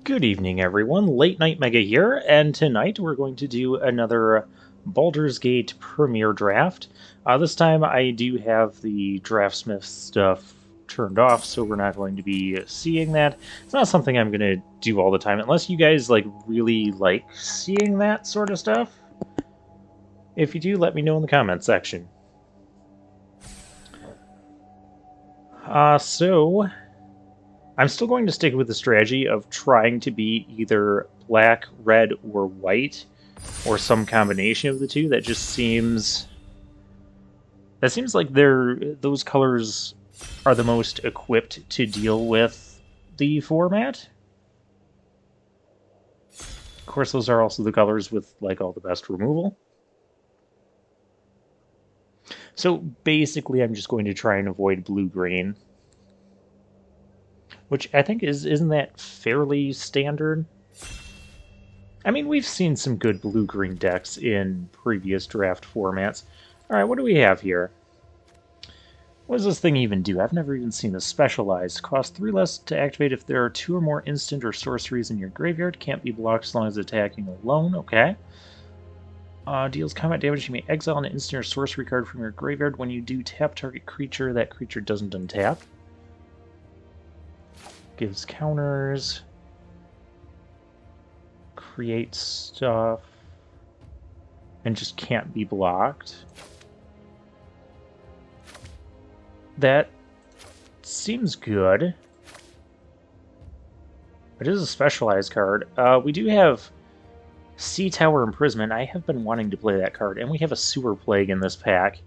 Good evening, everyone. Late Night Mega here, and tonight we're going to do another Baldur's Gate Premier Draft. This time I do have the Draftsmith stuff turned off, so we're not going to be seeing that. It's not something I'm going to do all the time, unless you guys really like seeing that sort of stuff. If you do, let me know in the comments section. So I'm still going to stick with the strategy of trying to be either black, red, or white, or some combination of the two. That seems like those colors are the most equipped to deal with the format. Of course, those are also the colors with all the best removal. So basically, I'm just going to try and avoid blue-green. Which I think isn't that fairly standard? I mean, we've seen some good blue-green decks in previous draft formats. Alright, what do we have here? What does this thing even do? I've never even seen this. Specialized. Cost 3 less to activate if there are 2 or more instant or sorceries in your graveyard. Can't be blocked as long as attacking alone. Okay. Deals combat damage. You may exile an instant or sorcery card from your graveyard. When you do tap target creature, that creature doesn't untap. Gives counters, creates stuff, and just can't be blocked. That seems good. It is a specialized card. We do have Sea Tower Imprisonment. I have been wanting to play that card, and we have a Sewer Plague in this pack.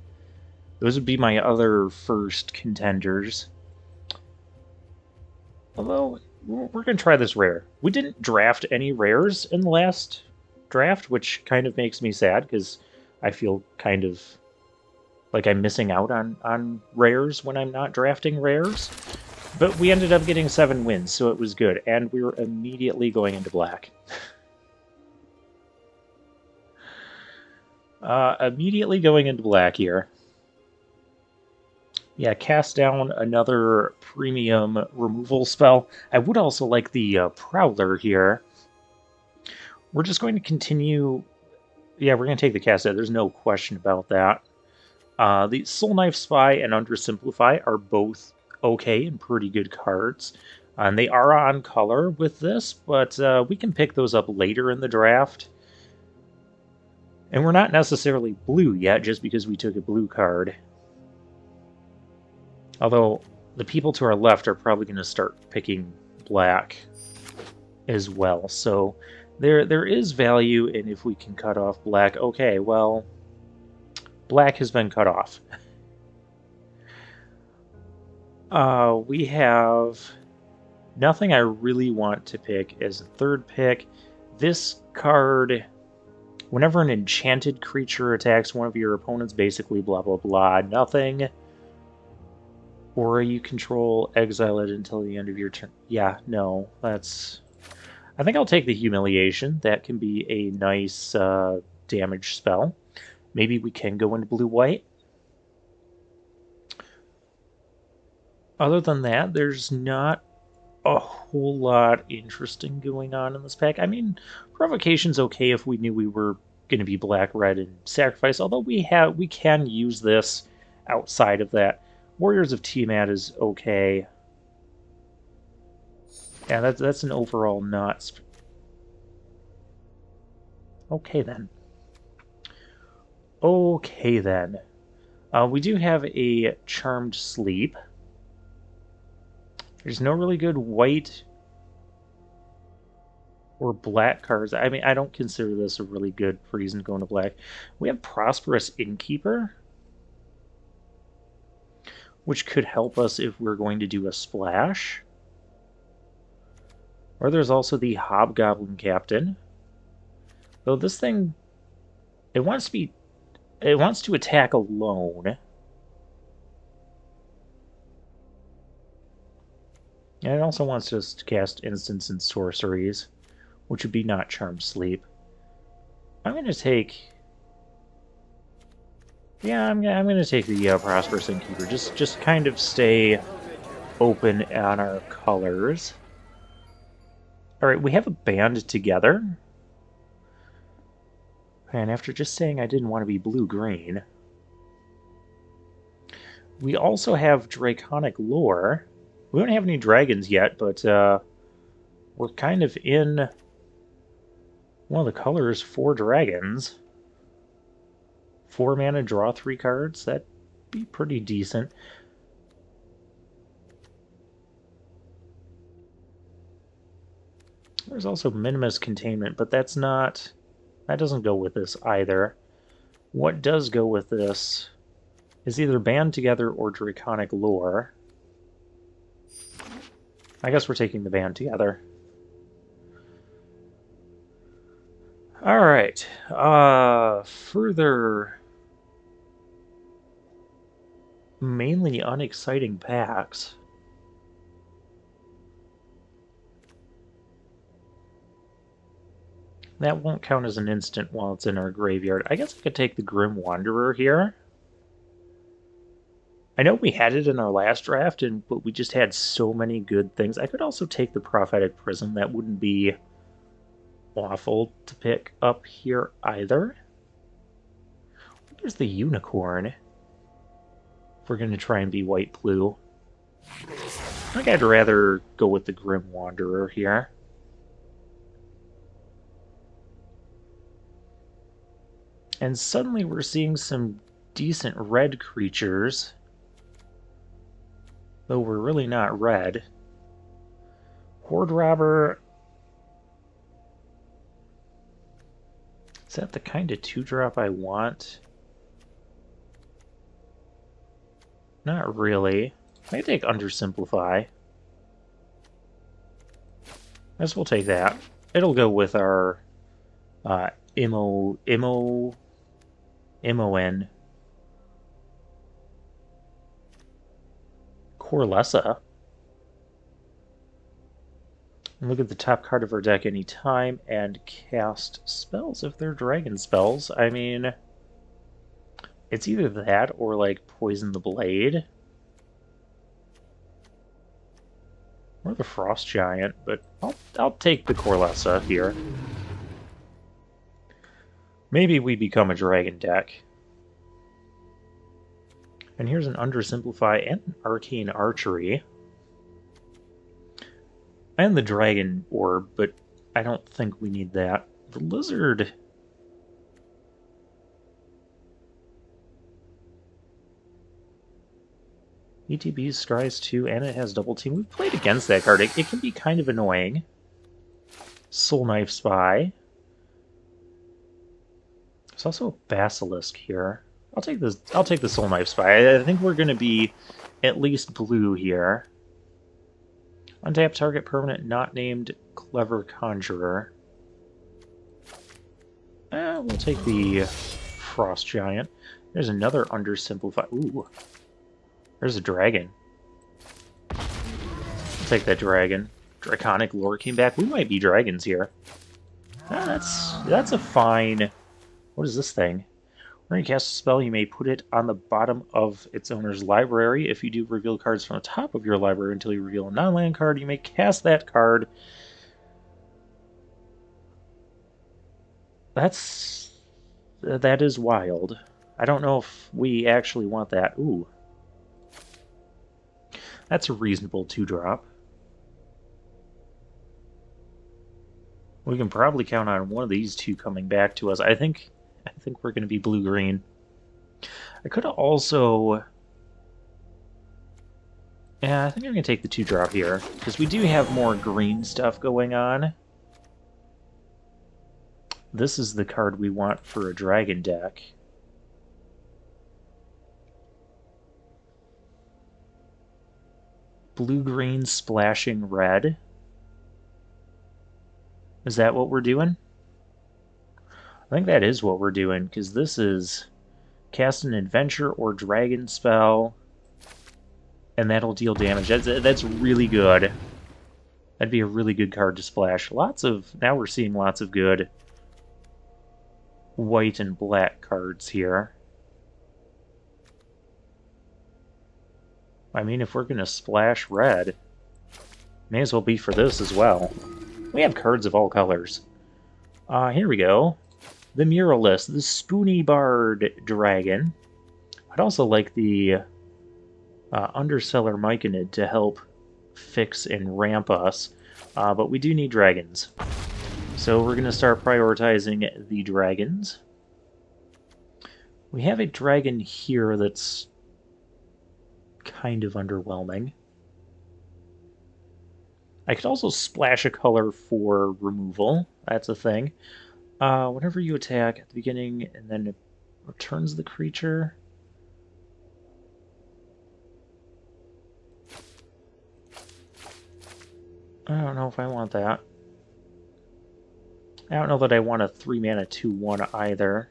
Those would be my other first contenders. Although, we're going to try this rare. We didn't draft any rares in the last draft, which kind of makes me sad, because I feel kind of like I'm missing out on rares when I'm not drafting rares. But we ended up getting 7 wins, so it was good, and we were immediately going into black. Immediately going into black here. Yeah, cast down another premium removal spell. I would also like the Prowler here. We're just going to continue. Yeah, we're going to take the cast down. There's no question about that. The Soul Knife Spy and Undersimplify are both okay and pretty good cards. And they are on color with this, but we can pick those up later in the draft. And we're not necessarily blue yet, just because we took a blue card. Although, the people to our left are probably going to start picking black as well. So, there is value in if we can cut off black. Okay, well, black has been cut off. We have nothing I really want to pick as a third pick. This card, whenever an enchanted creature attacks one of your opponents, basically blah blah blah, nothing. Or you control, exile it until the end of your turn. Yeah, no, that's... I think I'll take the Humiliation. That can be a nice damage spell. Maybe we can go into blue-white. Other than that, there's not a whole lot interesting going on in this pack. I mean, Provocation's okay if we knew we were going to be black-red and Sacrifice, although we can use this outside of that. Warriors of Tiamat is okay. Yeah, that's an overall not... Okay, then. Okay, then. We do have a Charmed Sleep. There's no really good white or black cards. I mean, I don't consider this a really good reason to go into black. We have Prosperous Innkeeper, which could help us if we're going to do a splash. Or there's also the Hobgoblin Captain. Though this thing, it wants to attack alone. And it also wants us to cast instants and sorceries, which would be not Charmed Sleep. I'm going to take... Yeah, I'm gonna take the Prosperous Innkeeper. Just kind of stay open on our colors. Alright, we have a band together. And after just saying I didn't want to be blue-green, we also have draconic lore. We don't have any dragons yet, but we're kind of in one of the colors for dragons. 4 mana, draw 3 cards. That'd be pretty decent. There's also Minimus Containment, but that's not... that doesn't go with this either. What does go with this is either Band Together or Draconic Lore. I guess we're taking the Band Together. Alright. Further... mainly unexciting packs. That won't count as an instant while it's in our graveyard. I guess I could take the Grim Wanderer here. I know we had it in our last draft, but we just had so many good things. I could also take the Prophetic Prism. That wouldn't be awful to pick up here either. There's the Unicorn. If we're going to try and be white-blue. I think I'd rather go with the Grim Wanderer here. And suddenly we're seeing some decent red creatures. Though we're really not red. Horde Robber. Is that the kind of 2-drop I want? Not really. I take Undersimplify. I guess we'll take that. It'll go with our MON. Corlessa. Look at the top card of our deck anytime and cast spells if they're dragon spells. I mean, it's either that or like Poison the Blade. Or the Frost Giant, but I'll take the Corlessa here. Maybe we become a dragon deck. And here's an Undersimplify and an Arcane Archery. And the Dragon Orb, but I don't think we need that. The Lizard... ETB Scries 2, and it has Double Team. We've played against that card. It can be kind of annoying. Soul Knife Spy. There's also a Basilisk here. I'll take the Soul Knife Spy. I think we're going to be at least blue here. Untap target permanent not named Clever Conjurer. We'll take the Frost Giant. There's another Undersimplify. Ooh. There's a dragon. I'll take that dragon. Draconic Lore came back. We might be dragons here. That's a fine... What is this thing? When you cast a spell, you may put it on the bottom of its owner's library. If you do reveal cards from the top of your library until you reveal a non-land card, you may cast that card. That is wild. I don't know if we actually want that. Ooh. That's a reasonable 2-drop. We can probably count on one of these two coming back to us. I think we're going to be blue-green. I could have also... Yeah, I think I'm going to take the 2-drop here, because we do have more green stuff going on. This is the card we want for a dragon deck. Blue-green splashing red. Is that what we're doing? I think that is what we're doing, because this is cast an adventure or dragon spell, and that'll deal damage. That's really good. That'd be a really good card to splash. Now we're seeing lots of good white and black cards here. I mean, if we're going to splash red, may as well be for this as well. We have cards of all colors. Here we go. The Muralist, the Spoony Bard Dragon. I'd also like the Underseller Myconid to help fix and ramp us, but we do need dragons. So we're going to start prioritizing the dragons. We have a dragon here that's kind of underwhelming. I could also splash a color for removal. That's a thing. Whenever you attack at the beginning and then it returns the creature. I don't know if I want that. I don't know that I want a 3-mana 2/1 either.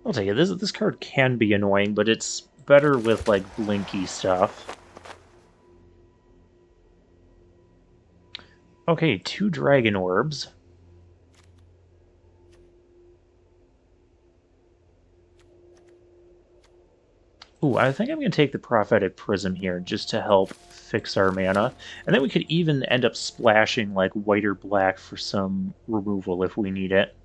I'll take it. This card can be annoying, but it's better with like blinky stuff. Okay, 2 dragon orbs. Ooh, I think I'm going to take the Prophetic Prism here just to help fix our mana. And then we could even end up splashing like white or black for some removal if we need it.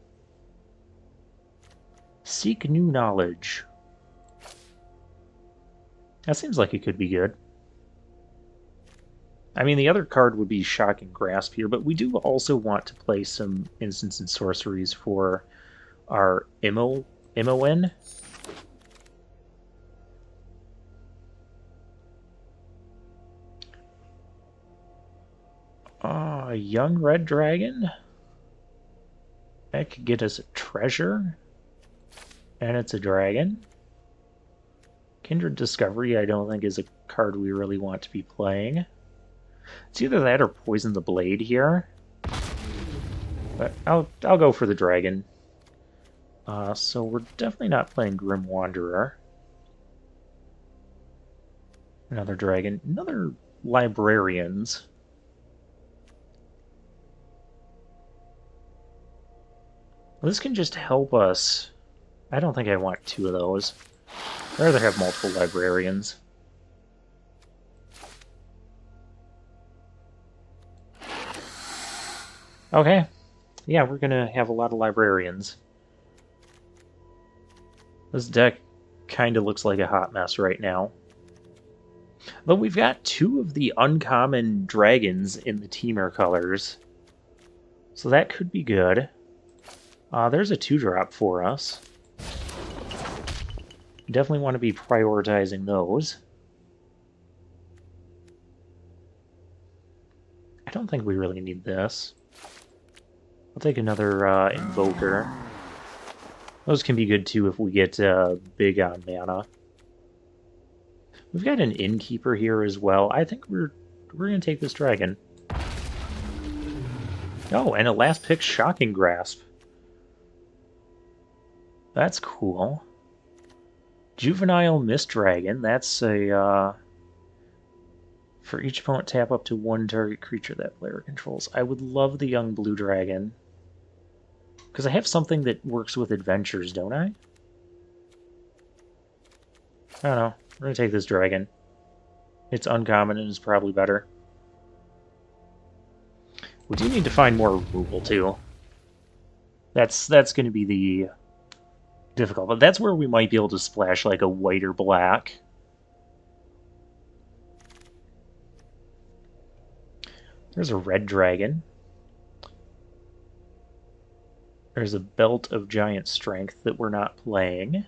Seek New Knowledge. That seems like it could be good. I mean, the other card would be Shocking Grasp here, but we do also want to play some instants and sorceries for our Imoen. A young red dragon? That could get us a treasure. And it's a dragon. Kindred Discovery I don't think is a card we really want to be playing. It's either that or Poison the Blade here. But I'll go for the dragon. So we're definitely not playing Grim Wanderer. Another dragon. Another Librarians. This can just help us. I don't think I want 2 of those. I'd rather have multiple Librarians. Okay. Yeah, we're gonna have a lot of Librarians. This deck kind of looks like a hot mess right now. But we've got 2 of the uncommon dragons in the Temur colors. So that could be good. There's a 2-drop for us. Definitely want to be prioritizing those. I don't think we really need this. I'll take another Invoker. Those can be good too if we get big on mana. We've got an Innkeeper here as well. I think we're going to take this dragon. Oh, and a last pick Shocking Grasp. That's cool. Juvenile Mist Dragon. That's a... for each opponent, tap up to 1 target creature that player controls. I would love the Young Blue Dragon. Because I have something that works with adventures, don't I? I don't know. We're going to take this dragon. It's uncommon and is probably better. We do need to find more removal, too. That's going to be the... difficult, but that's where we might be able to splash like a white or black. There's a red dragon. There's a Belt of Giant Strength that we're not playing.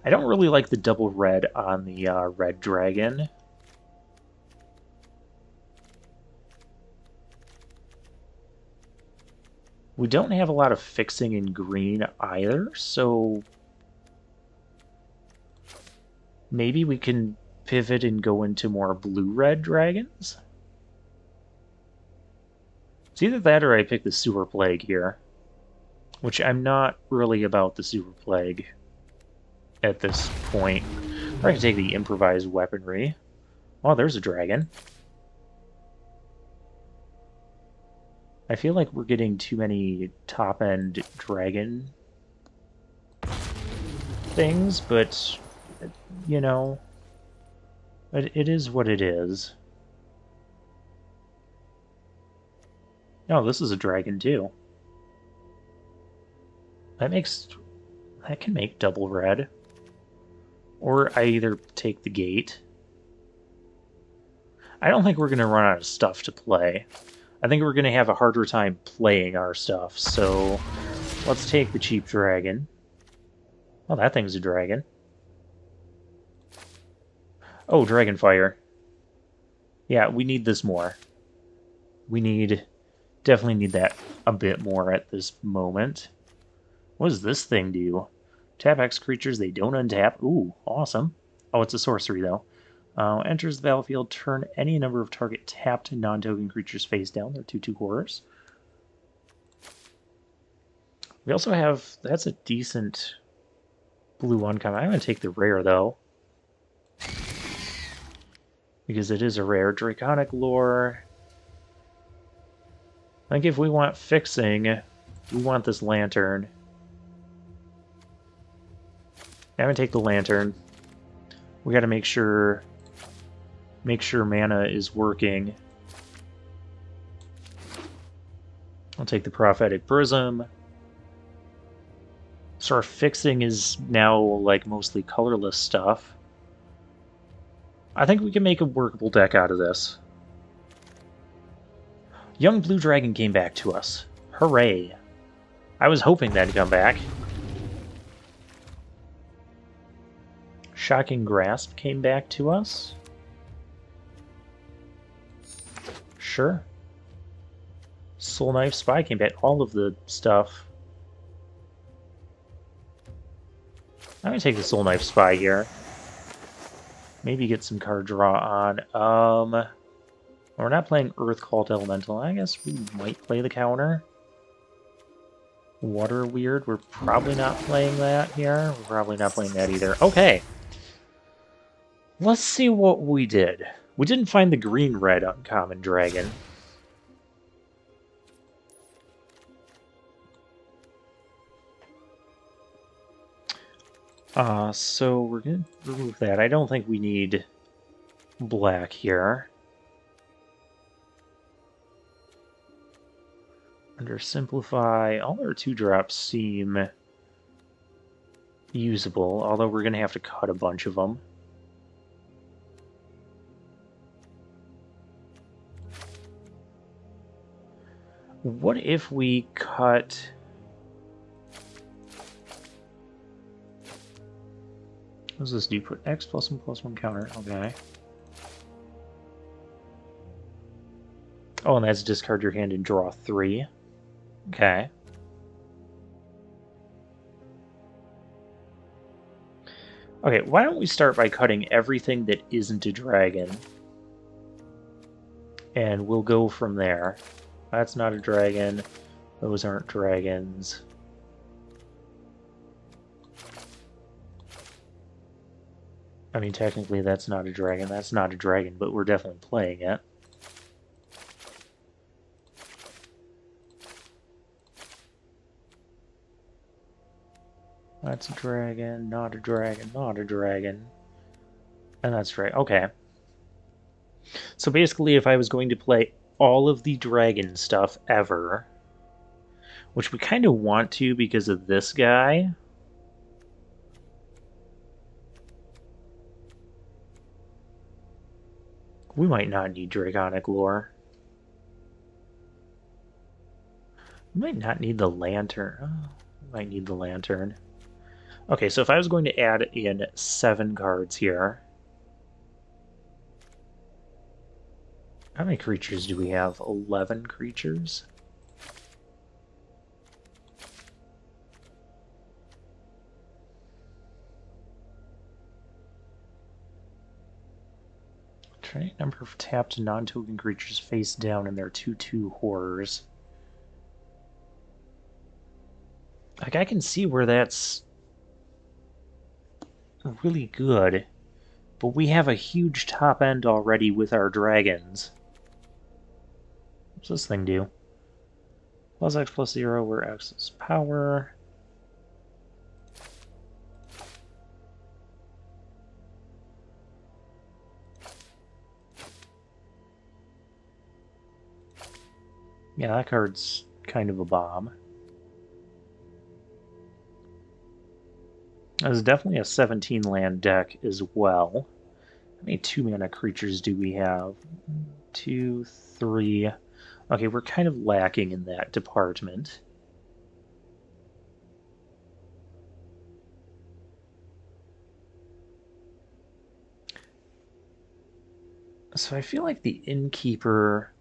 I don't really like the double red on the red dragon. We don't have a lot of fixing in green either, so maybe we can pivot and go into more blue-red dragons? It's either that or I pick the Sewer Plague here, which I'm not really about the Sewer Plague at this point. Or I can take the Improvised Weaponry. Oh, there's a dragon. I feel like we're getting too many top-end dragon things, but, you know, it is what it is. Oh, this is a dragon too. That can make double red. Or I either take the gate. I don't think we're going to run out of stuff to play. I think we're going to have a harder time playing our stuff, so let's take the cheap dragon. Oh, that thing's a dragon. Oh, Dragonfire. Yeah, we need this more. Definitely need that a bit more at this moment. What does this thing do? Tap X creatures, they don't untap. Ooh, awesome. Oh, it's a sorcery, though. Enters the battlefield, turn any number of target tapped non-token creatures face down. They're 2/2 horrors. We also have... That's a decent blue uncommon. I'm going to take the rare, though. Because it is a rare. Draconic Lore. I think if we want fixing, we want this lantern. I'm going to take the lantern. We got to make sure mana is working. I'll take the Prophetic Prism. So our fixing is now like mostly colorless stuff. I think we can make a workable deck out of this. Young Blue Dragon came back to us. Hooray. I was hoping that'd come back. Shocking Grasp came back to us. Sure. Soul Knife Spy came back. All of the stuff. I'm going to take the Soul Knife Spy here. Maybe get some card draw on. We're not playing Earth Cult Elemental. I guess we might play the counter. Water Weird. We're probably not playing that here. We're probably not playing that either. Okay. Let's see what we did. We didn't find the green-red uncommon dragon. So we're going to remove that. I don't think we need black here. Under Simplify, all our 2-drops seem usable, although we're going to have to cut a bunch of them. What if we cut... What does this do? Put X +1/+1 counter. Okay. Oh, and that's discard your hand and draw 3. Okay. Okay, why don't we start by cutting everything that isn't a dragon? And we'll go from there. That's not a dragon. Those aren't dragons. I mean, technically that's not a dragon. That's not a dragon, but we're definitely playing it. That's a dragon, not a dragon, not a dragon. And that's right. Okay. So basically, if I was going to play all of the dragon stuff ever, which we kind of want to because of this guy... We might not need Draconic Lore. We might not need the lantern. Oh, we might need the lantern. Okay, so if I was going to add in 7 cards here... How many creatures do we have? 11 creatures? Try number of tapped non-token creatures face down, and they're 2/2 horrors. Like, I can see where that's really good, but we have a huge top end already with our dragons. What's this thing do? +X+0, where X is power. Yeah, that card's kind of a bomb. There's definitely a 17 land deck as well. How many 2-mana creatures do we have? 2, 3. Okay, we're kind of lacking in that department. So I feel like the Innkeeper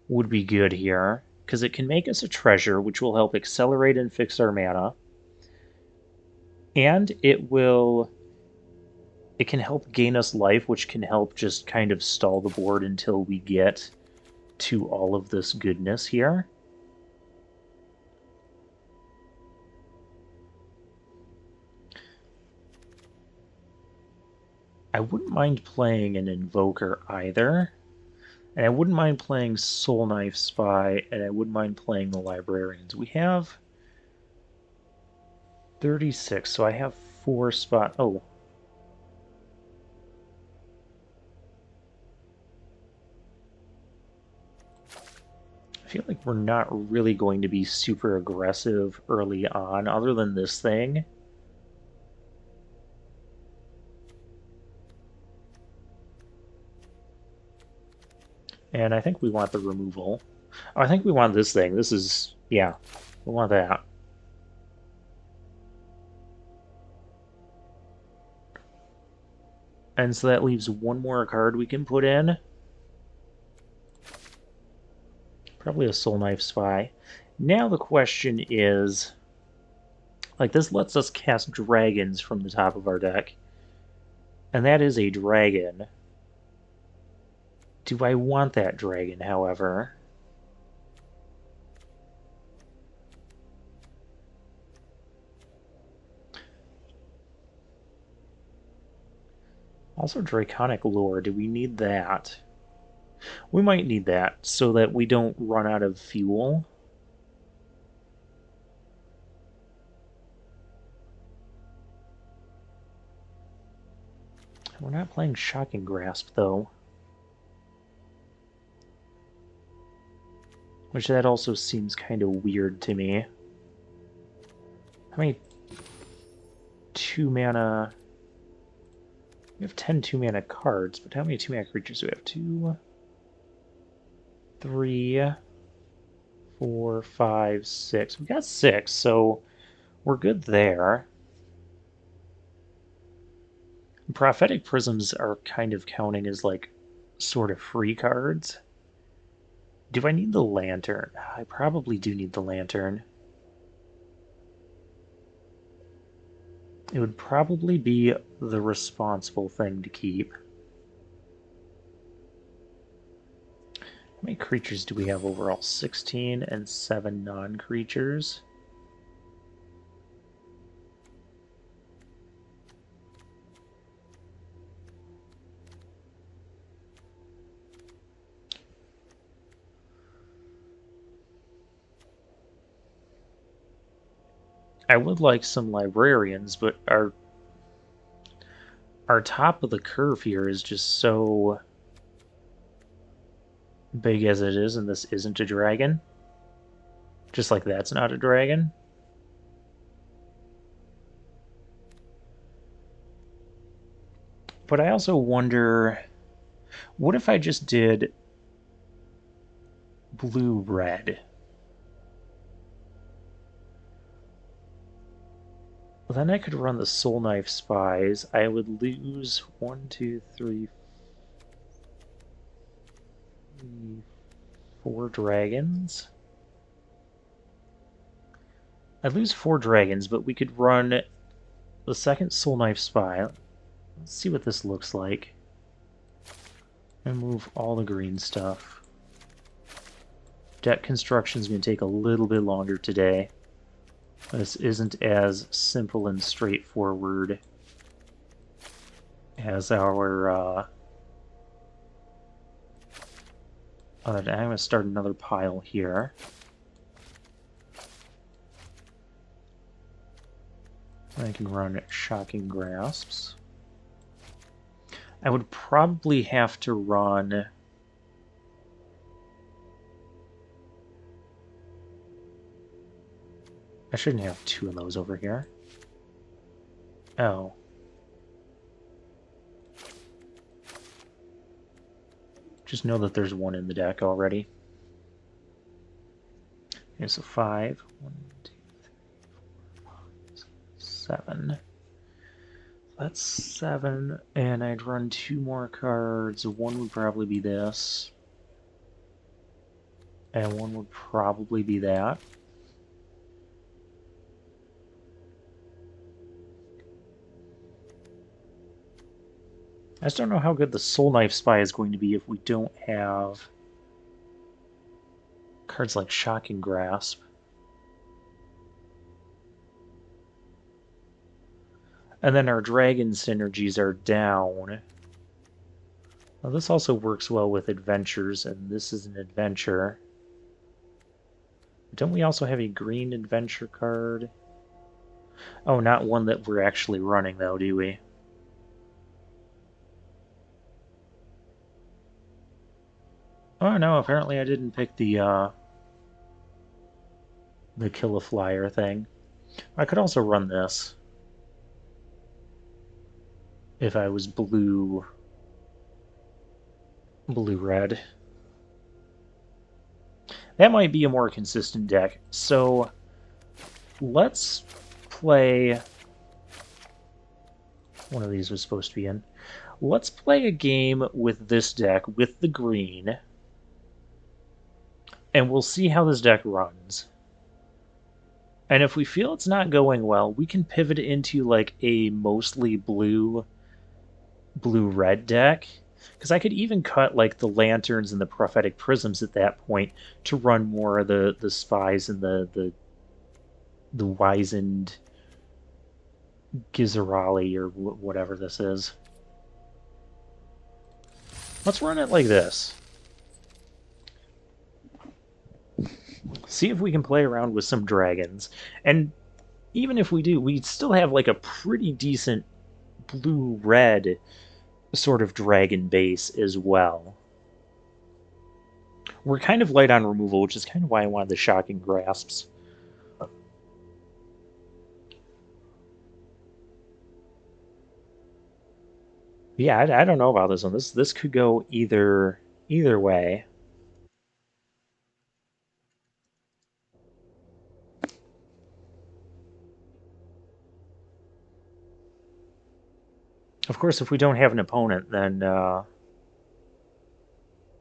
would be good here, because it can make us a treasure, which will help accelerate and fix our mana. And it can help gain us life, which can help just kind of stall the board until we get to all of this goodness here. I wouldn't mind playing an Invoker either. And I wouldn't mind playing Soul Knife Spy, and I wouldn't mind playing the Librarians. We have 36, so I have 4 spots. Oh. I feel like we're not really going to be super aggressive early on, other than this thing. And I think we want the removal. Oh, I think we want this thing. This is, yeah, we want that. And so that leaves one more card we can put in. Probably a Soul Knife Spy. Now the question is, like, this lets us cast dragons from the top of our deck. And that is a dragon. Do I want that dragon, however? Also, Draconic Lore. Do we need that? We might need that so that we don't run out of fuel. We're not playing Shocking Grasp, though. Which that also seems kind of weird to me. How many 2-mana... We have 10 2-mana cards, but how many 2-mana creatures do we have? 2, 3, 4, 5, 6. We got 6, so we're good there. Prophetic Prisms are kind of counting as, like, sort of free cards. Do I need the Lantern? I probably do need the Lantern. It would probably be the responsible thing to keep. How many creatures do we have overall? 16 and 7 non-creatures. I would like some librarians, but our top of the curve here is just so big as it is, and this isn't a dragon. Just like that's not a dragon. But I also wonder, what if I just did blue-red? Well, then I could run the Soul Knife Spies. I would lose 1, 2, 3, 4 dragons. I'd lose 4 dragons, but we could run the second Soul Knife Spy. Let's see what this looks like. And move all the green stuff. Deck construction's going to take a little bit longer today. This isn't as simple and straightforward as our... I'm going to start another pile here. I can run Shocking Grasps. I would probably have to run... I shouldn't have two of those over here. Oh. Just know that there's one in the deck already. Okay, so 5. 1, 2, 3, 4, 5, 7. That's 7, and I'd run 2 more cards. One would probably be this. And one would probably be that. I just don't know how good the Soul Knife Spy is going to be if we don't have cards like Shocking Grasp. And then our dragon synergies are down. Now this also works well with adventures, and this is an adventure. Don't we also have a green adventure card? Oh, not one that we're actually running, though, do we? Oh, no, apparently I didn't pick the Kill a Flyer thing. I could also run this. If I was blue-red. That might be a more consistent deck. So let's play... One of these was supposed to be in. Let's play a game with this deck, with the green. And we'll see how this deck runs. And if we feel it's not going well, we can pivot into like a mostly blue-red deck. Because I could even cut like the lanterns and the prophetic prisms at that point to run more of the spies and the wizened Gizarali or whatever this is. Let's run it like this. See if we can play around with some dragons. And even if we do, we still have like a pretty decent blue-red sort of dragon base as well. We're kind of light on removal, which is kind of why I wanted the Shocking Grasps. Yeah, I don't know about this one. This could go either way. Of course, if we don't have an opponent, then we're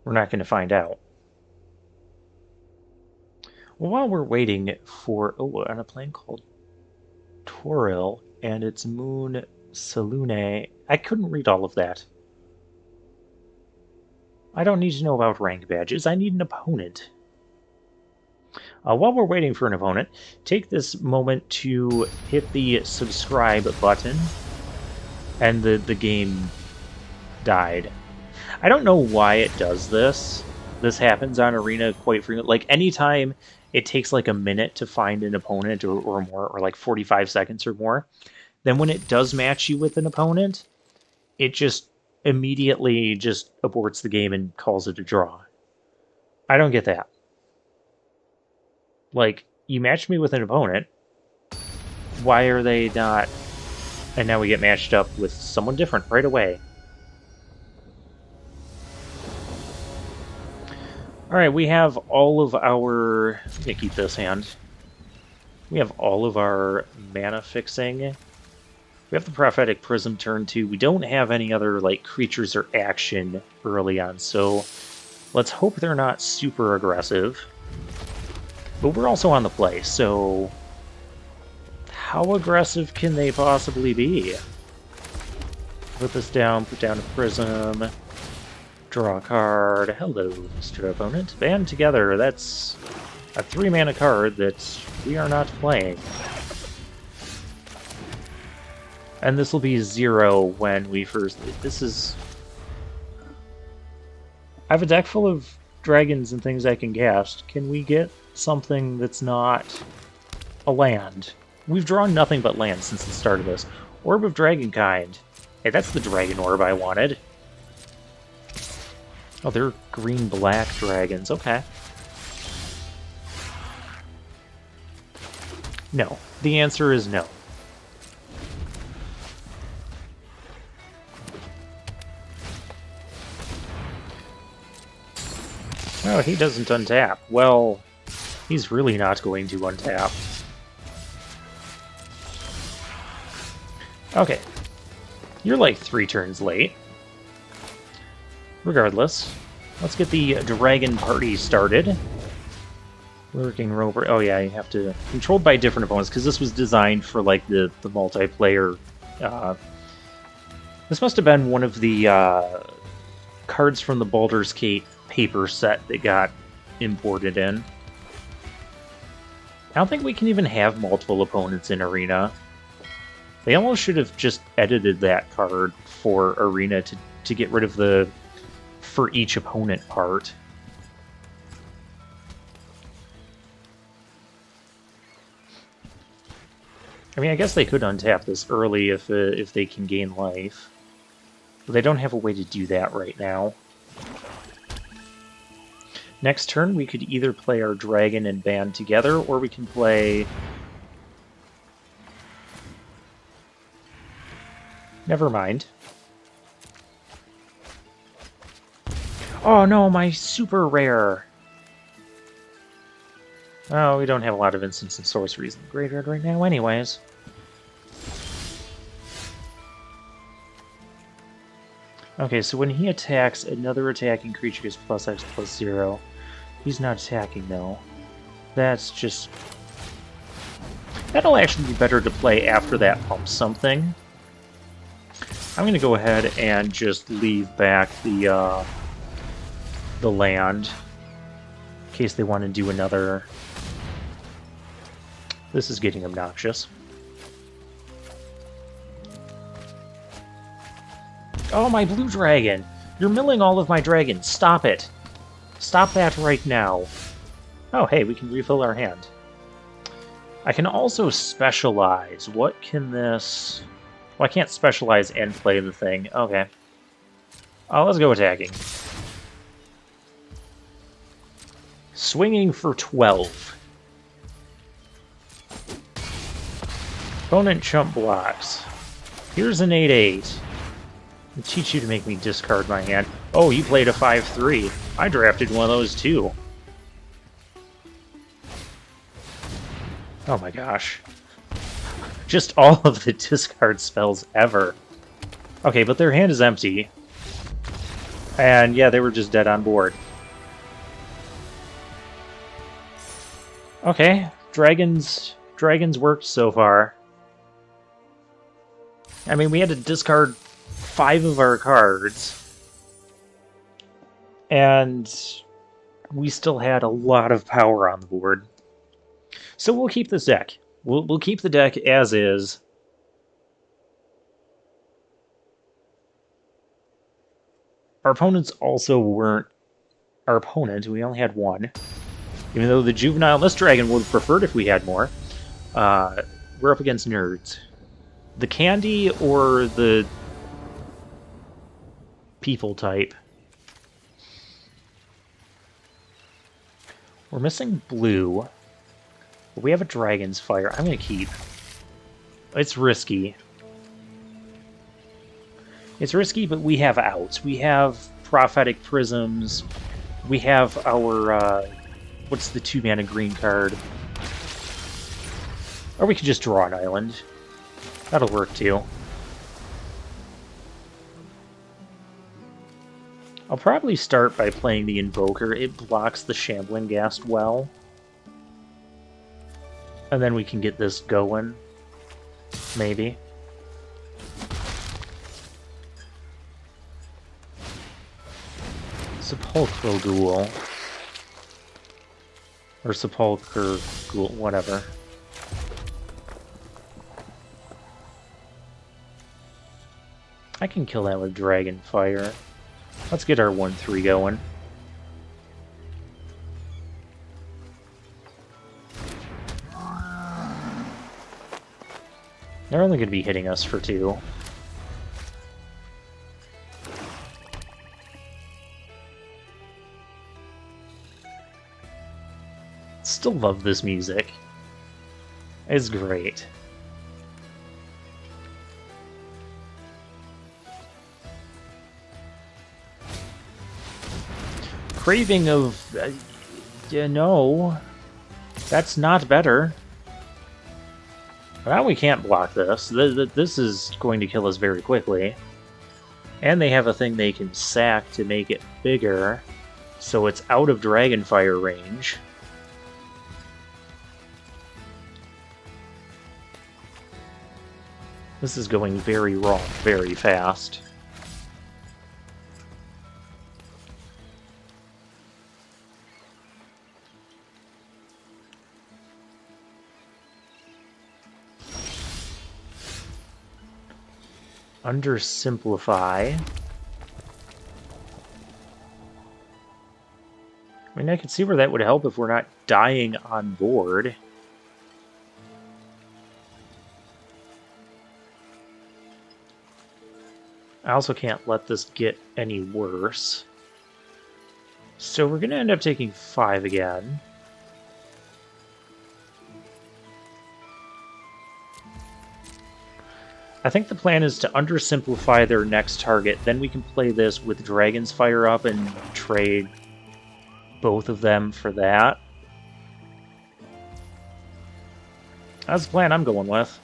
not going to find out. Well, while we're waiting for... Oh, on a plane called Toril, and its moon Salune. I couldn't read all of that. I don't need to know about rank badges. I need an opponent. While we're waiting for an opponent, take this moment to hit the subscribe button. And the game died. I don't know why it does this. This happens on Arena quite frequently. Like, anytime it takes like a minute to find an opponent or more, or like 45 seconds or more, then when it does match you with an opponent, it just immediately just aborts the game and calls it a draw. I don't get that. Like, you matched me with an opponent. Why are they not... And now we get matched up with someone different right away. Alright, we have all of our... I'm going to keep this hand. We have all of our mana fixing. We have the Prophetic Prism turn 2. We don't have any other like creatures or action early on, so let's hope they're not super aggressive. But we're also on the play, so... How aggressive can they possibly be? Put this down, put down a prism, draw a card. Hello, Mr. Opponent. Band together, that's a 3-mana card that we are not playing. And this will be 0 when we first... This is... I have a deck full of dragons and things I can cast. Can we get something that's not a land? We've drawn nothing but land since the start of this. Orb of Dragonkind. Hey, that's the dragon orb I wanted. Oh, they're green-black dragons. Okay. No. The answer is no. Oh, he doesn't untap. Well, he's really not going to untap. Okay. You're like 3 turns late. Regardless, let's get the dragon party started. Lurking Rover. Oh yeah, you have to... Controlled by different opponents, because this was designed for, like, the multiplayer... This must have been one of the cards from the Baldur's Gate paper set that got imported in. I don't think we can even have multiple opponents in Arena. They almost should have just edited that card for Arena to get rid of the for each opponent part. I mean, I guess they could untap this early if they can gain life. But they don't have a way to do that right now. Next turn, we could either play our dragon and band together, or we can play... Never mind. Oh no, my super rare! Oh, we don't have a lot of instants and sorceries in the graveyard right now anyways. Okay, so when he attacks, another attacking creature gets +X/+0. He's not attacking, though. That's just... That'll actually be better to play after that pumps something. I'm going to go ahead and just leave back the land, in case they want to do another... This is getting obnoxious. Oh, my blue dragon! You're milling all of my dragons. Stop it! Stop that right now. Oh, hey, we can refill our hand. I can also specialize. What can this... Well, I can't specialize and play the thing. Okay. Oh, let's go attacking. Swinging for 12. Opponent chump blocks. Here's an 8/8. I'll teach you to make me discard my hand. Oh, you played a 5/3. I drafted one of those too. Oh my gosh. Just all of the discard spells ever. Okay, but their hand is empty. And yeah, they were just dead on board. Okay, dragons worked so far. I mean, we had to discard 5 of our cards. And we still had a lot of power on the board. So we'll keep this deck. We'll keep the deck as is. Our opponents also weren't our opponent. We only had one. Even though the juvenile Mist Dragon would have preferred if we had more. We're up against nerds. The candy or the people type? We're missing blue. But we have a Dragon's Fire. I'm going to keep. It's risky. It's risky, but we have outs. We have Prophetic Prisms. We have our... what's the 2-mana green card? Or we could just draw an island. That'll work too. I'll probably start by playing the Invoker. It blocks the Shambling Ghast well. And then we can get this going. Maybe. Sepulchral Ghoul. Or Sepulchre Ghoul, whatever. I can kill that with Dragon Fire. Let's get our 1/3 going. They're only going to be hitting us for 2. Still love this music. It's great. Craving of... no. That's not better. Well, we can't block this. This is going to kill us very quickly. And they have a thing they can sack to make it bigger, so it's out of Dragonfire range. This is going very wrong very fast. Undersimplify. I mean, I could see where that would help if we're not dying on board. I also can't let this get any worse. So we're going to end up taking 5 again. I think the plan is to undersimplify their next target, then we can play this with Dragon's Fire up and trade both of them for that. That's the plan I'm going with.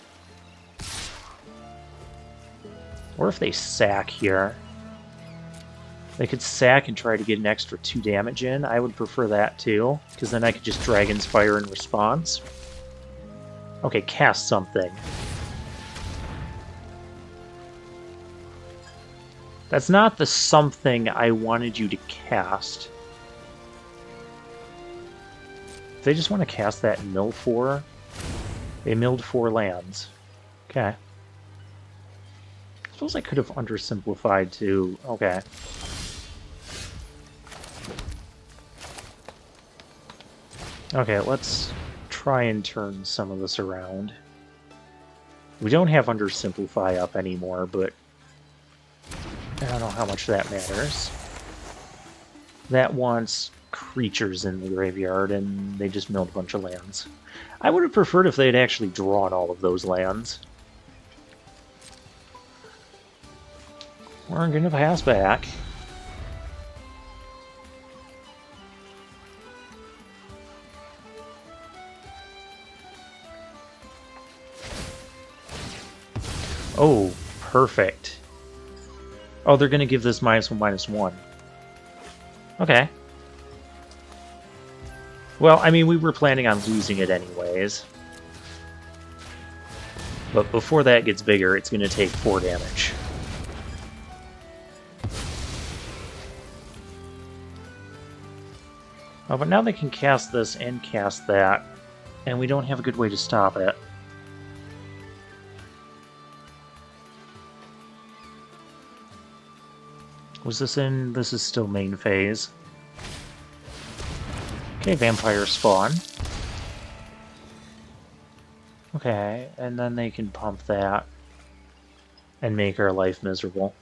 Or if they sack here. They could sack and try to get an extra 2 damage in. I would prefer that too, because then I could just Dragon's Fire in response. Okay, cast something. That's not the something I wanted you to cast. If they just want to cast that and mill 4, they milled 4 lands. Okay. I suppose I could have undersimplified too. Okay. Okay, let's try and turn some of this around. We don't have undersimplify up anymore, but I don't know how much that matters. That wants creatures in the graveyard, and they just milled a bunch of lands. I would have preferred if they had actually drawn all of those lands. We're going to pass back. Oh, perfect. Oh, they're going to give this -1/-1. Okay. Well, I mean, we were planning on losing it anyways. But before that gets bigger, it's going to take 4 damage. Oh, but now they can cast this and cast that, and we don't have a good way to stop it. Was this in... This is still main phase. Okay, vampire spawn. Okay, and then they can pump that and make our life miserable.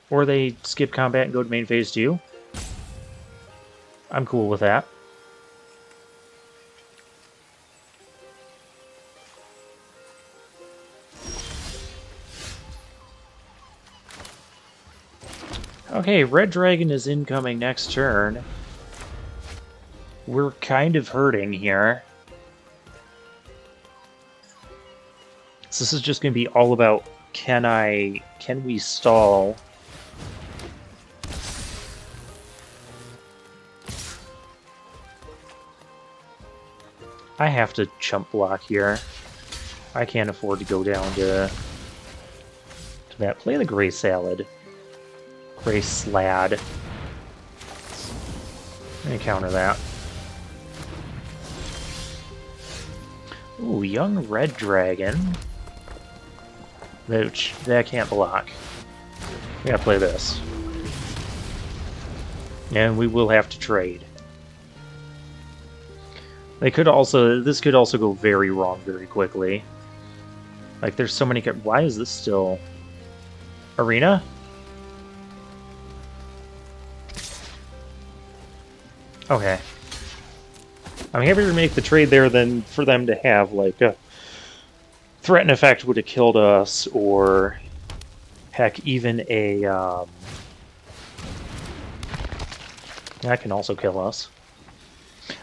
Or they skip combat and go to main phase 2. I'm cool with that. Okay, Red Dragon is incoming next turn. We're kind of hurting here. So this is just going to be all about, can we stall? I have to chump block here. I can't afford to go down to that. Play the Gray Salad. Gray Slad. Let me counter that. Ooh, young Red Dragon. That can't block. We gotta play this. And we will have to trade. They could also... This could also go very wrong very quickly. Like, there's so many... Why is this still... Arena? Okay. I'm happier to make the trade there than for them to have, like, a threaten effect would have killed us, or heck, even a, that can also kill us.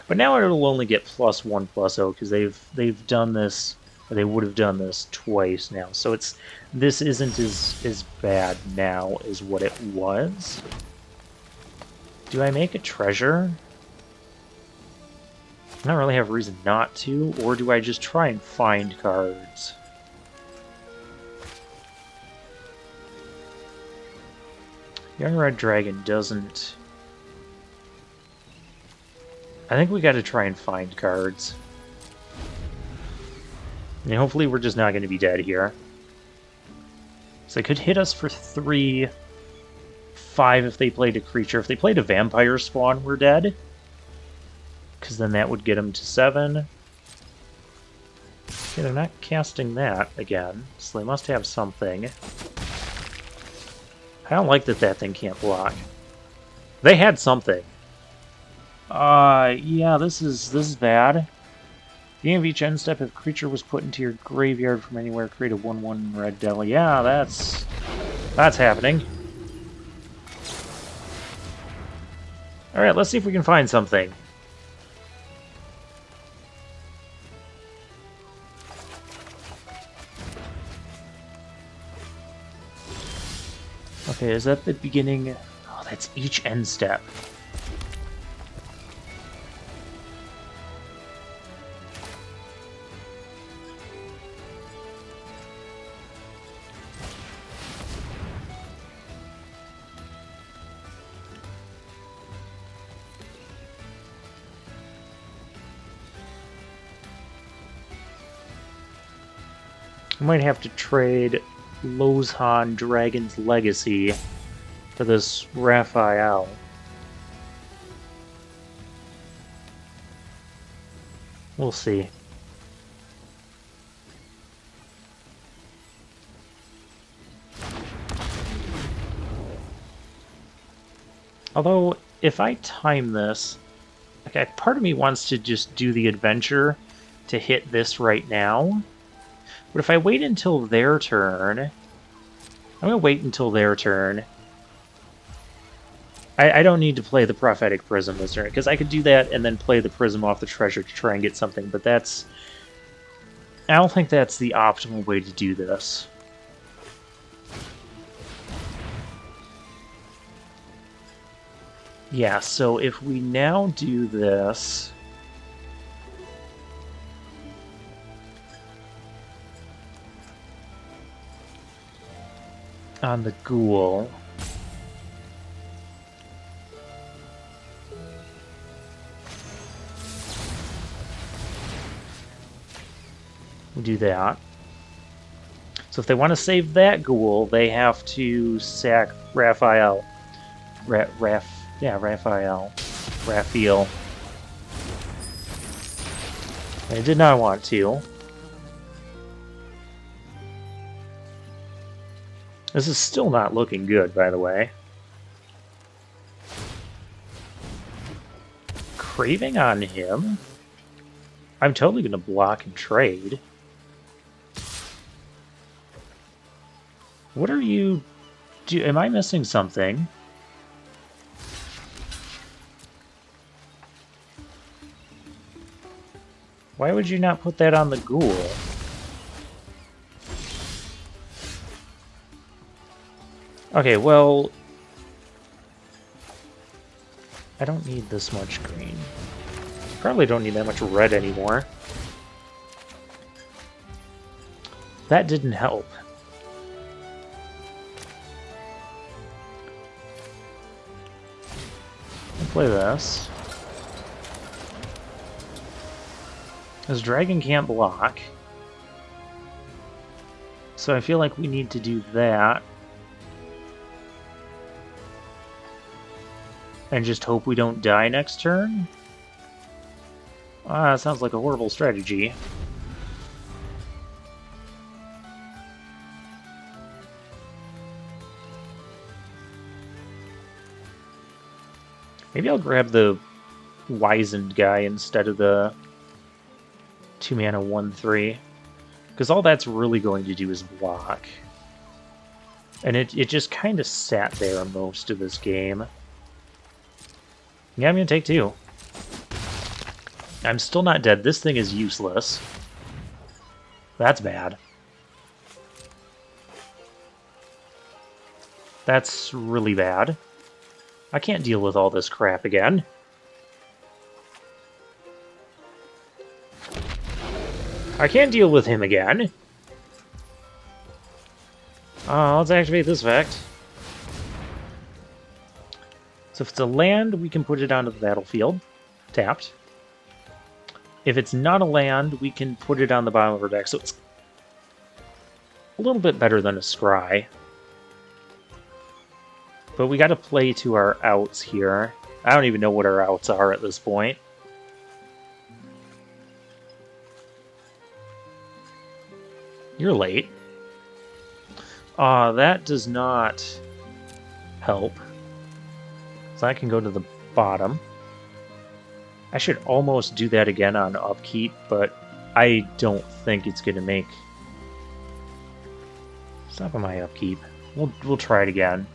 But now it'll only get +1/+0 because they've done this, or they would have done this twice now. So this isn't as bad now as what it was. Do I make a treasure? I don't really have a reason not to, or do I just try and find cards? Young Red Dragon doesn't... I think we gotta try and find cards. I mean, hopefully we're just not going to be dead here. So they could hit us for 3, 5 if they played a creature. If they played a vampire spawn, we're dead. Because then that would get them to 7. Okay, they're not casting that again, so they must have something. I don't like that that thing can't block. They had something. Yeah, this is bad. At the end of each end step, if a creature was put into your graveyard from anywhere, create a 1/1 red devil. Yeah, that's happening. Alright, let's see if we can find something. Okay, is that the beginning? Oh, that's each end step. I might have to trade Lozhan Dragon's Legacy for this Raphael. We'll see. Although, if I time this, okay, part of me wants to just do the adventure to hit this right now. But if I wait until their turn... I'm going to wait until their turn. I don't need to play the Prophetic Prism this turn, because I could do that and then play the Prism off the treasure to try and get something, but that's... I don't think that's the optimal way to do this. Yeah, so if we now do this... on the ghoul... we do that. So if they want to save that ghoul, they have to sack Raphael. Raphael. I did not want to. This is still not looking good, by the way. Craving on him? I'm totally going to block and trade. What are you... am I missing something? Why would you not put that on the ghoul? Okay, well... I don't need this much green. Probably don't need that much red anymore. That didn't help. I'll play this. This dragon can't block. So I feel like we need to do that. And just hope we don't die next turn? That sounds like a horrible strategy. Maybe I'll grab the wizened guy instead of the 2-mana 1/3. Because all that's really going to do is block. And it just kind of sat there most of this game. Yeah, I'm going to take 2. I'm still not dead. This thing is useless. That's bad. That's really bad. I can't deal with all this crap again. I can't deal with him again. Let's activate this effect. So if it's a land, we can put it onto the battlefield. Tapped. If it's not a land, we can put it on the bottom of our deck. So it's a little bit better than a scry. But we got to play to our outs here. I don't even know what our outs are at this point. You're late. That does not help. So I can go to the bottom. I should almost do that again on upkeep, but I don't think it's going to make... Stop on my upkeep. We'll try it again.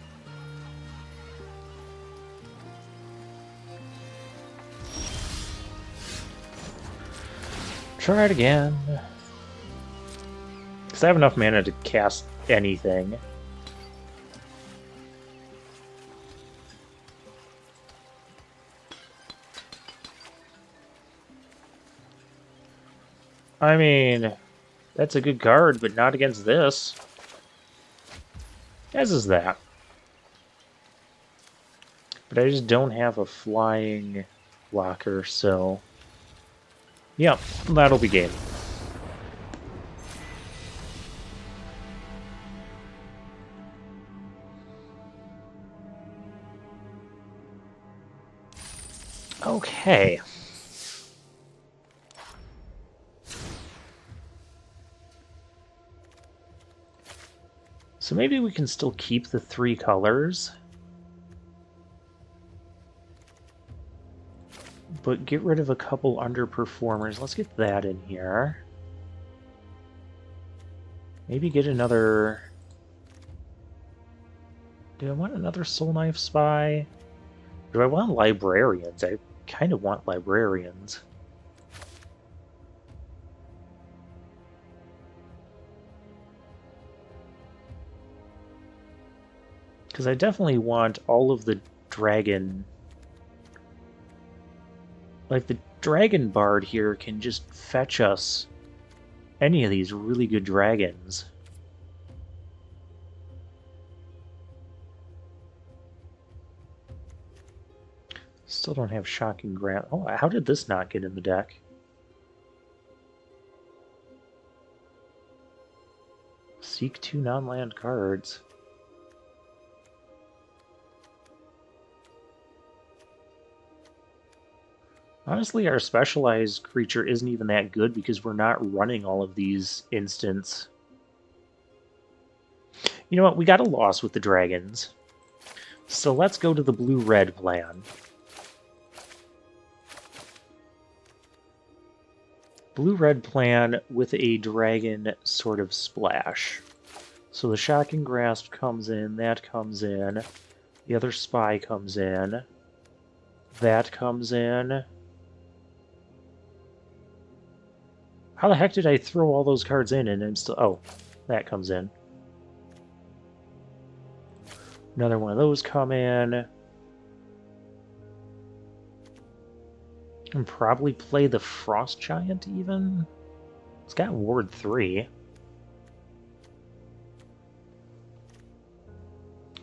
Try it again. Because I have enough mana to cast anything. I mean, that's a good card, but not against this. As is that. But I just don't have a flying blocker, so... yeah, that'll be game. Okay. So maybe we can still keep the 3 colors, but get rid of a couple underperformers. Let's get that in here. Maybe get another... Do I want another Soul Knife Spy? Do I want Librarians? I kind of want Librarians. Because I definitely want all of the dragon... Like, the Dragon Bard here can just fetch us any of these really good dragons. Still don't have Shocking Grant. Oh, how did this not get in the deck? Seek 2 non-land cards. Honestly, our specialized creature isn't even that good because we're not running all of these instants. You know what? We got a loss with the dragons. So let's go to the blue-red plan. Blue-red plan with a dragon sort of splash. So the Shocking Grasp comes in, that comes in, the other Spy comes in, that comes in. How the heck did I throw all those cards in and I'm still... Oh, that comes in. Another one of those come in. And probably play the Frost Giant even. It's got Ward 3.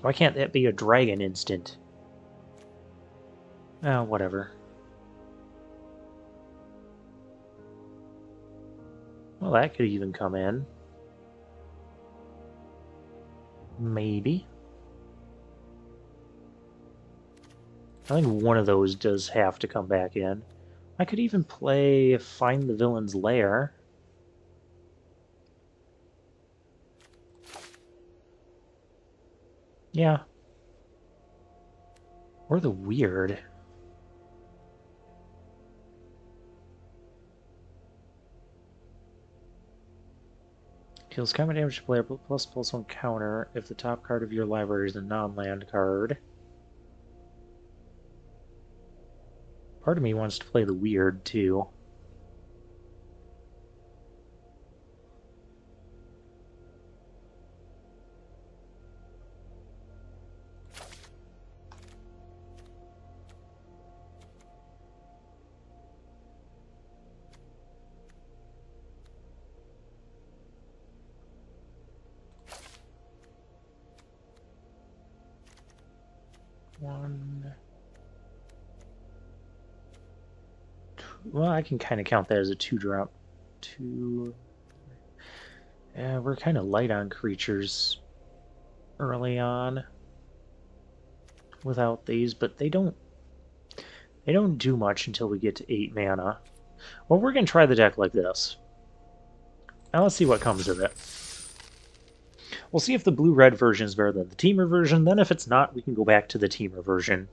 Why can't that be a dragon instant? Oh, whatever. Well, that could even come in. Maybe. I think one of those does have to come back in. I could even play Find the Villain's Lair. Yeah. Or the Weird. Deals combat damage to player plus one counter if the top card of your library is a non-land card. Part of me wants to play the weird, too. One... Well, I can kind of count that as a 2-drop. 2... Yeah, we're kind of light on creatures early on without these, but they don't do much until we get to 8 mana. Well, we're going to try the deck like this. Now let's see what comes of it. We'll see if the blue-red version is better than the teamer version, then if it's not, we can go back to the teamer version.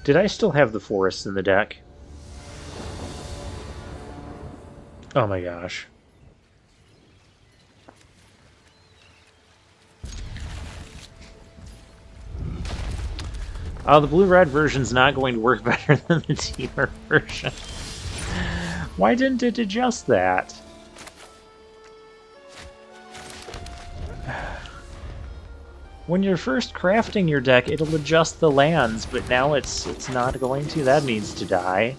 Did I still have the forests in the deck? Oh my gosh. Oh, the blue-red version's not going to work better than the teamer version. Why didn't it adjust that? When you're first crafting your deck, it'll adjust the lands, but now it's not going to. That needs to die.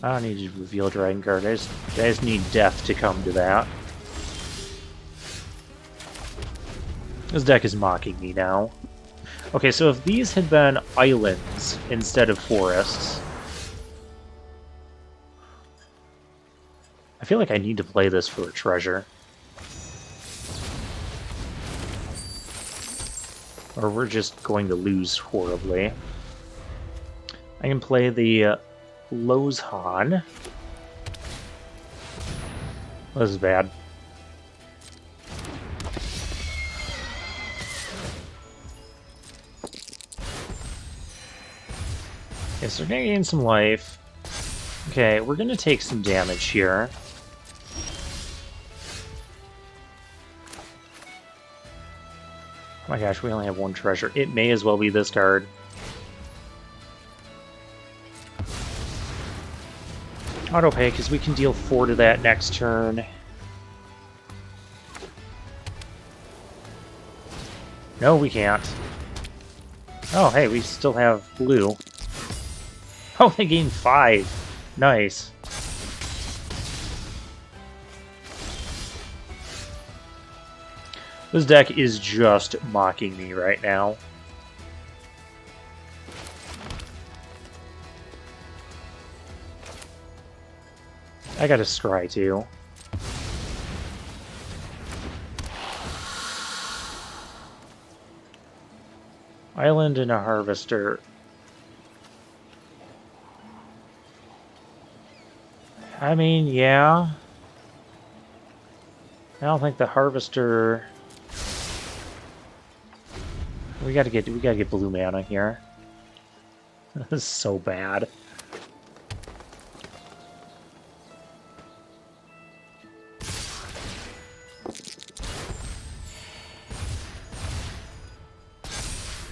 I don't need to reveal Dragon card. I just need death to come to that. This deck is mocking me now. Okay, so if these had been islands instead of forests... I feel like I need to play this for a treasure. Or we're just going to lose horribly. I can play the Lozhan. This is bad. Okay, so we're gonna gain some life. Okay, we're gonna take some damage here. Oh my gosh, we only have one treasure. It may as well be this card. Auto pay, because we can deal 4 to that next turn. No, we can't. Oh, hey, we still have blue. Oh, they gained 5. Nice. This deck is just mocking me right now. I got a scry too. Island and a harvester. I mean, yeah. I don't think the harvester. We gotta get blue mana here. This is so bad.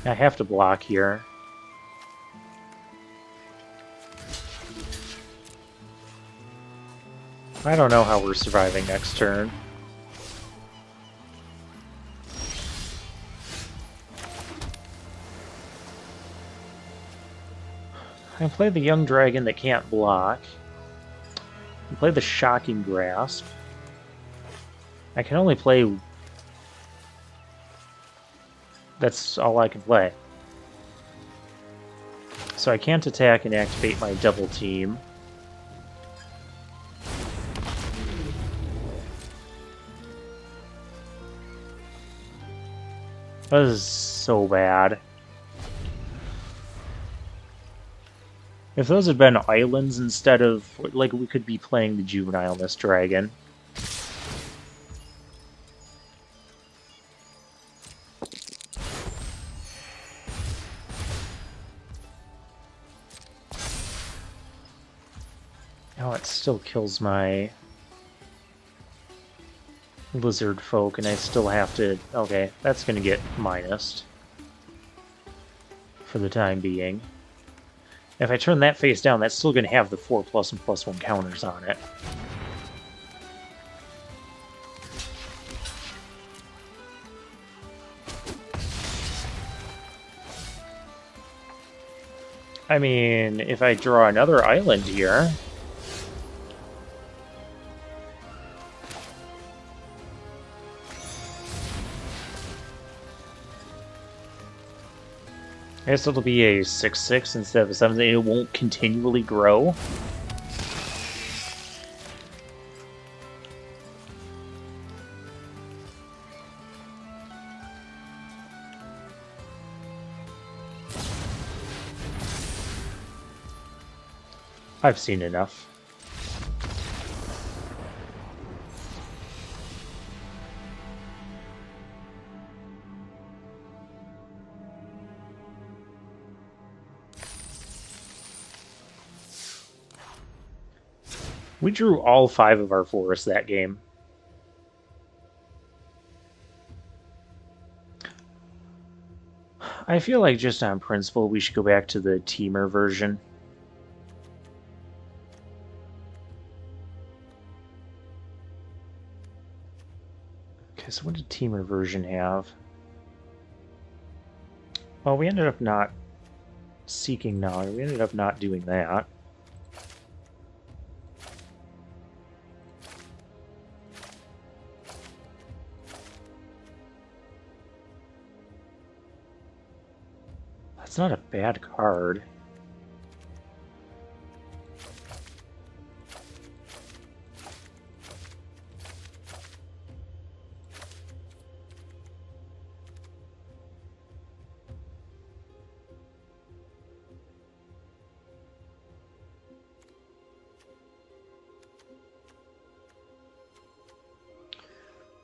I have to block here. I don't know how we're surviving next turn. I can play the young dragon that can't block. I can play the shocking grasp. I can only play... That's all I can play. So I can't attack and activate my double team. This is so bad. If those had been islands instead of... Like, we could be playing the Juvenile-ness Dragon. still kills my lizard folk, and I still have to... Okay, that's going to get minused for the time being. If I turn that face down, that's still going to have the 4+ and +1 counters on it. I mean, if I draw another island here... I guess it'll be a 6/6 instead of a 7/8. It won't continually grow. I've seen enough. We drew all 5 of our forests that game. I feel like just on principle we should go back to the teamer version. Okay, so what did teamer version have? Well, we ended up not seeking knowledge. We ended up not doing that. That's not a bad card.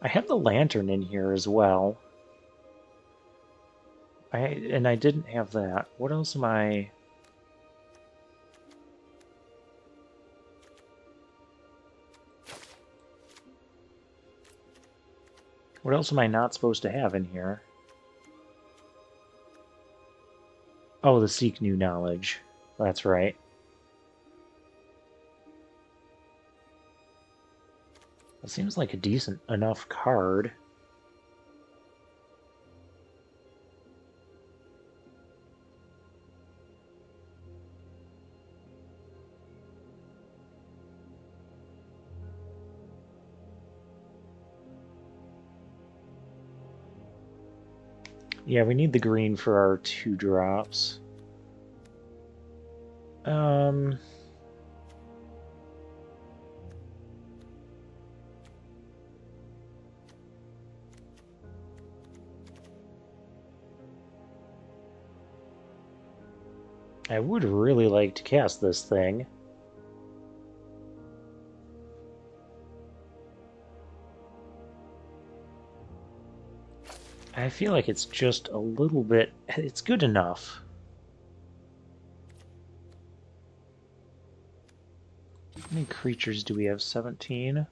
I have the lantern in here as well. And I didn't have that. What else am I... What else am I not supposed to have in here? Oh, the Seek New Knowledge. That's right. That seems like a decent enough card. Yeah, we need the green for our 2-drops. I would really like to cast this thing. I feel like it's just a little bit... It's good enough. How many creatures do we have? 17?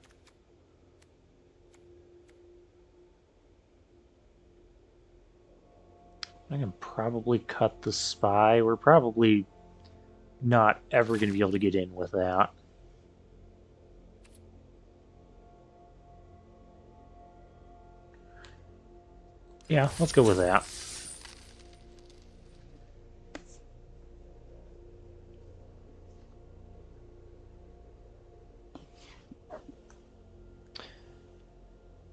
I can probably cut the spy. We're probably not ever going to be able to get in with that. Yeah, let's go with that.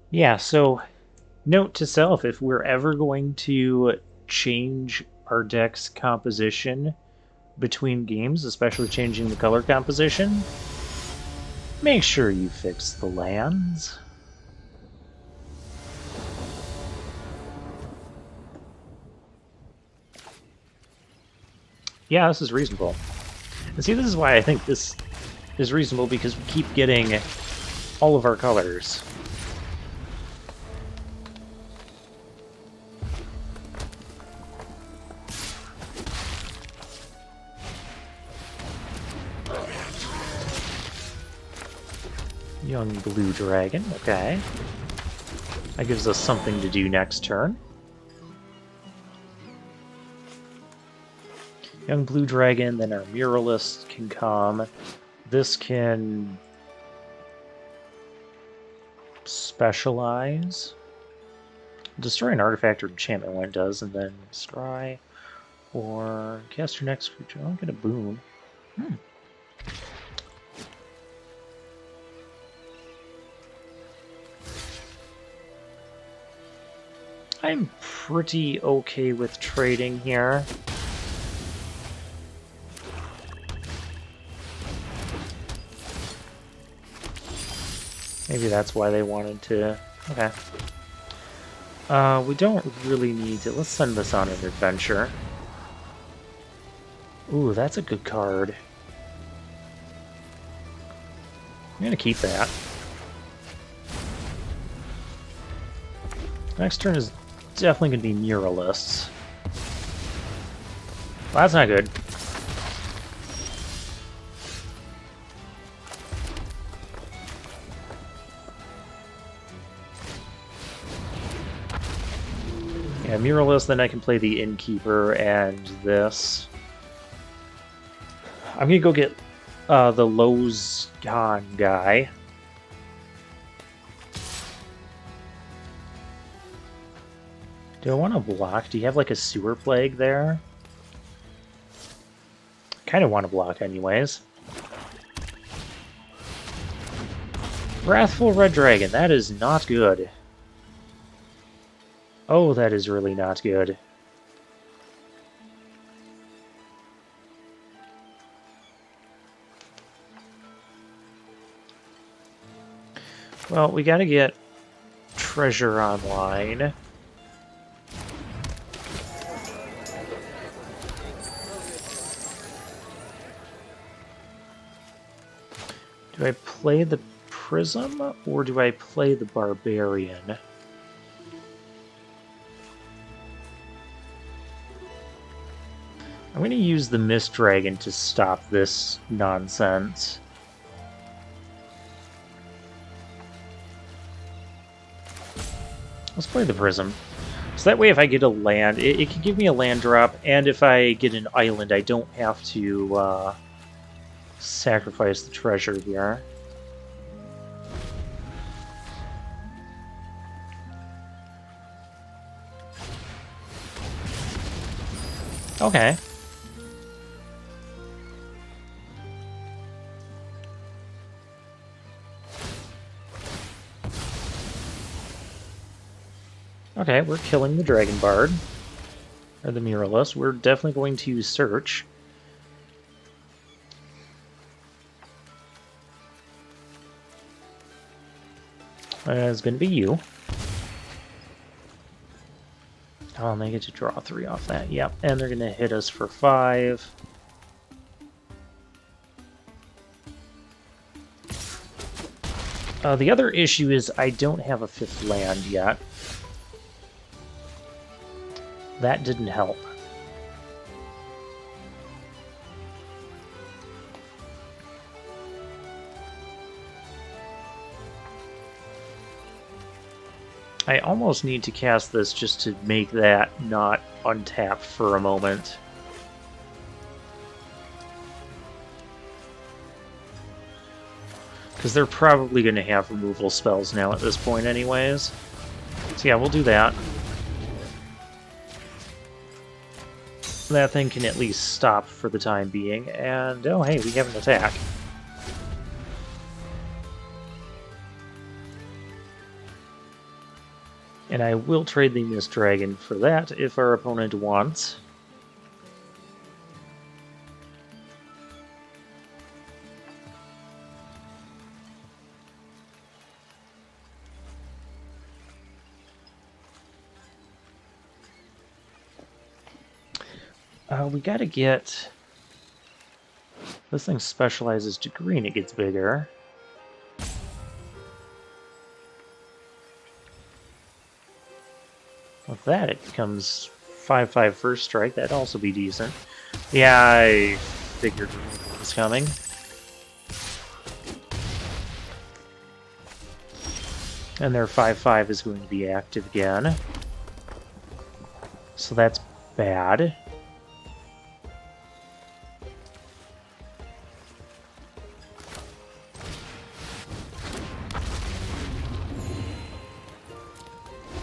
Yeah, so note to self, if we're ever going to change our deck's composition between games, especially changing the color composition, make sure you fix the lands. Yeah, this is reasonable. And see, this is why I think this is reasonable, because we keep getting all of our colors. Young blue dragon, okay. That gives us something to do next turn. Young blue dragon, then our muralist can come. This can specialize. Destroy an artifact or enchantment when it does, and then scry or cast your next creature. I'll get a boon. I'm pretty okay with trading here. Maybe that's why they wanted to... Okay. We don't really need to... Let's send this on an adventure. Ooh, that's a good card. I'm gonna keep that. Next turn is definitely gonna be muralists. Well, that's not good. Yeah, muralist, then I can play the innkeeper and this. I'm gonna go get the Lozgan guy. Do I want to block? Do you have like a sewer plague there? Kind of want to block anyways. Wrathful Red Dragon, that is not good. Oh, that is really not good. Well, we gotta get treasure online. Do I play the Prism, or do I play the Barbarian? I'm going to use the Mist Dragon to stop this nonsense. Let's play the Prism. So that way if I get a land, it can give me a land drop, and if I get an island, I don't have to sacrifice the treasure here. Okay. Okay, we're killing the Dragon Bard. Or the Muralist. We're definitely going to search. It's going to be you. Oh, and they get to draw 3 off that. Yep, and they're going to hit us for 5. The other issue is I don't have a 5th land yet. That didn't help. I almost need to cast this just to make that not untapped for a moment. Because they're probably going to have removal spells now at this point anyways. So yeah, we'll do that. That thing can at least stop for the time being, and oh hey, we have an attack. And I will trade the Mist Dragon for that if our opponent wants. We gotta get... This thing specializes to green, it gets bigger. With that, it becomes 5/5 first strike. That'd also be decent. Yeah, I figured it was coming. And their 5/5 is going to be active again. So that's bad.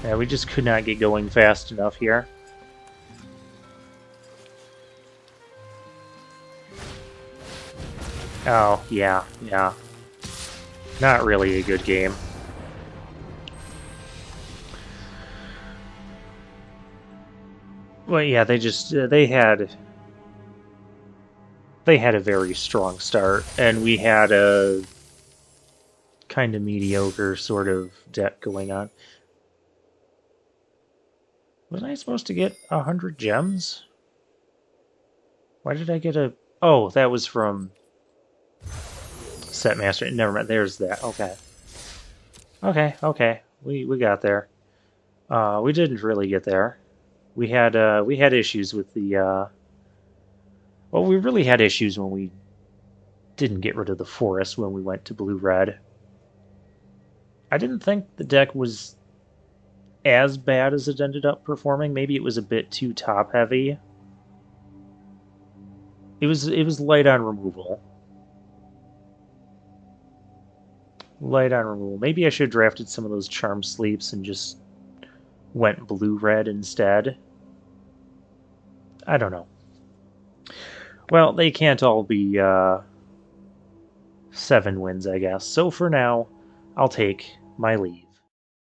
Yeah, we just could not get going fast enough here. Oh, yeah. Not really a good game. Well, yeah, they had a very strong start, and we had a kind of mediocre sort of deck going on. Was I supposed to get 100 gems? Why did I get a... Oh, that was from Set Master. Never mind, there's that. Okay. We got there. We didn't really get there. We had issues with the... Well, we really had issues when we didn't get rid of the forest when we went to blue-red. I didn't think the deck was as bad as it ended up performing. Maybe it was a bit too top-heavy. It was light on removal. Light on removal. Maybe I should have drafted some of those Charm Sleeps and just went blue-red instead. I don't know. Well, they can't all be 7 wins, I guess. So for now, I'll take my leave.